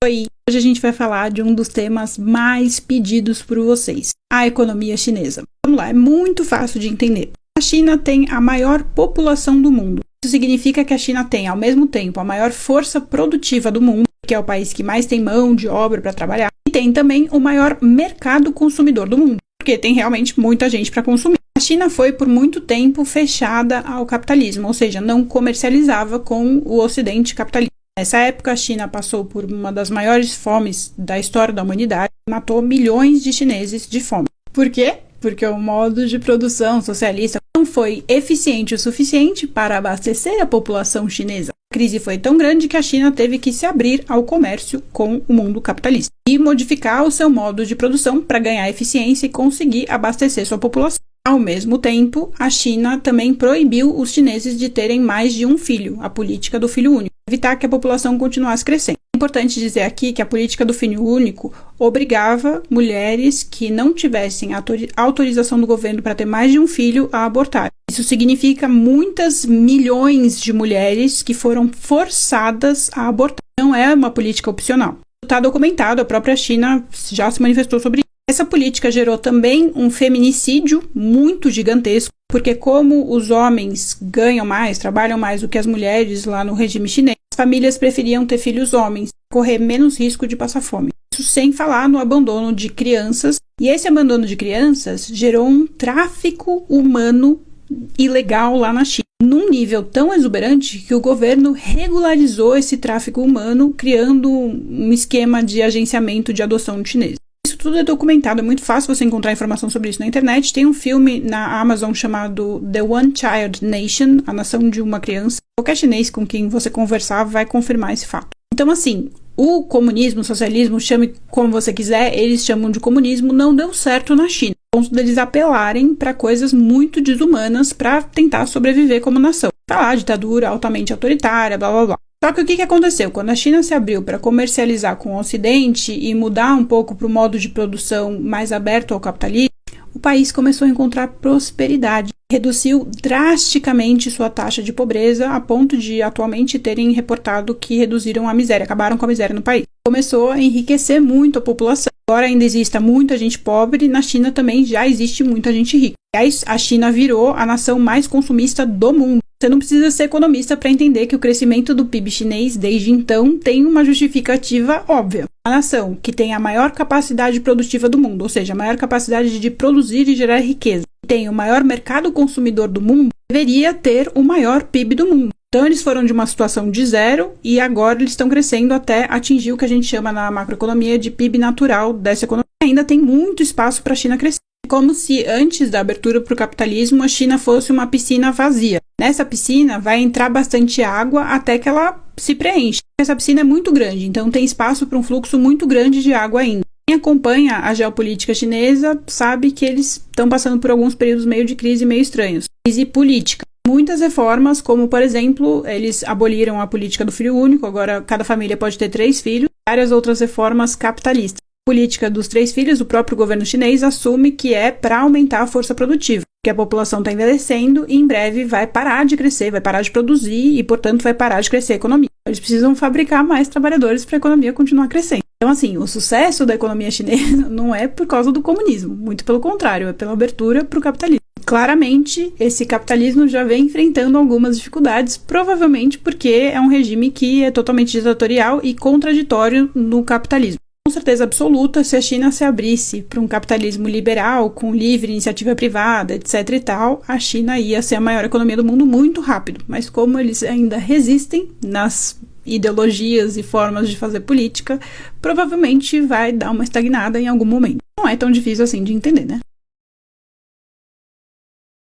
Oi, hoje a gente vai falar de um dos temas mais pedidos por vocês, a economia chinesa. Vamos lá, é muito fácil de entender. A China tem a maior população do mundo. Isso significa que a China tem, ao mesmo tempo, a maior força produtiva do mundo, que é o país que mais tem mão de obra para trabalhar, e tem também o maior mercado consumidor do mundo, porque tem realmente muita gente para consumir. A China foi por muito tempo fechada ao capitalismo, ou seja, não comercializava com o Ocidente capitalista. Nessa época, a China passou por uma das maiores fomes da história da humanidade e matou milhões de chineses de fome. Por quê? Porque o modo de produção socialista não foi eficiente o suficiente para abastecer a população chinesa. A crise foi tão grande que a China teve que se abrir ao comércio com o mundo capitalista e modificar o seu modo de produção para ganhar eficiência e conseguir abastecer sua população. Ao mesmo tempo, a China também proibiu os chineses de terem mais de um filho, a política do filho único, evitar que a população continuasse crescendo. É importante dizer aqui que a política do filho único obrigava mulheres que não tivessem autorização do governo para ter mais de um filho a abortar. Isso significa muitas milhões de mulheres que foram forçadas a abortar. Não é uma política opcional. Está documentado, a própria China já se manifestou sobre isso. Essa política gerou também um feminicídio muito gigantesco, porque como os homens ganham mais, trabalham mais do que as mulheres lá no regime chinês, as famílias preferiam ter filhos homens, correr menos risco de passar fome. Isso sem falar no abandono de crianças. E esse abandono de crianças gerou um tráfico humano ilegal lá na China, num nível tão exuberante que o governo regularizou esse tráfico humano, criando um esquema de agenciamento de adoção de chineses. Isso tudo é documentado, é muito fácil você encontrar informação sobre isso na internet. Tem um filme na Amazon chamado The One Child Nation, a nação de uma criança. Qualquer chinês com quem você conversar vai confirmar esse fato. Então, assim, o comunismo, o socialismo, chame como você quiser, eles chamam de comunismo, não deu certo na China. Ao ponto deles apelarem para coisas muito desumanas para tentar sobreviver como nação. Tá lá, ditadura altamente autoritária, blá blá blá. Só que o que aconteceu? Quando a China se abriu para comercializar com o Ocidente e mudar um pouco para o modo de produção mais aberto ao capitalismo, o país começou a encontrar prosperidade. Reduziu drasticamente sua taxa de pobreza a ponto de atualmente terem reportado que reduziram a miséria, acabaram com a miséria no país. Começou a enriquecer muito a população. Embora ainda exista muita gente pobre, na China também já existe muita gente rica. Aliás, a China virou a nação mais consumista do mundo. Você não precisa ser economista para entender que o crescimento do PIB chinês desde então tem uma justificativa óbvia. A nação que tem a maior capacidade produtiva do mundo, ou seja, a maior capacidade de produzir e gerar riqueza, tem o maior mercado consumidor do mundo, deveria ter o maior PIB do mundo. Então eles foram de uma situação de zero e agora eles estão crescendo até atingir o que a gente chama na macroeconomia de PIB natural dessa economia. Ainda tem muito espaço para a China crescer. Como se antes da abertura para o capitalismo a China fosse uma piscina vazia. Nessa piscina vai entrar bastante água até que ela se preenche. Essa piscina é muito grande, então tem espaço para um fluxo muito grande de água ainda. Quem acompanha a geopolítica chinesa sabe que eles estão passando por alguns períodos meio de crise meio estranhos. Crise política. Muitas reformas, como por exemplo, eles aboliram a política do filho único, agora cada família pode ter 3 filhos, várias outras reformas capitalistas. Política dos 3 filhos, o próprio governo chinês assume que é para aumentar a força produtiva, que a população está envelhecendo e em breve vai parar de crescer, vai parar de produzir e, portanto, vai parar de crescer a economia. Eles precisam fabricar mais trabalhadores para a economia continuar crescendo. Então, assim, o sucesso da economia chinesa não é por causa do comunismo, muito pelo contrário, é pela abertura para o capitalismo. Claramente, esse capitalismo já vem enfrentando algumas dificuldades, provavelmente porque é um regime que é totalmente ditatorial e contraditório no capitalismo. Com certeza absoluta, se a China se abrisse para um capitalismo liberal, com livre iniciativa privada, etc e tal, a China ia ser a maior economia do mundo muito rápido. Mas como eles ainda resistem nas ideologias e formas de fazer política, provavelmente vai dar uma estagnada em algum momento. Não é tão difícil assim de entender, né?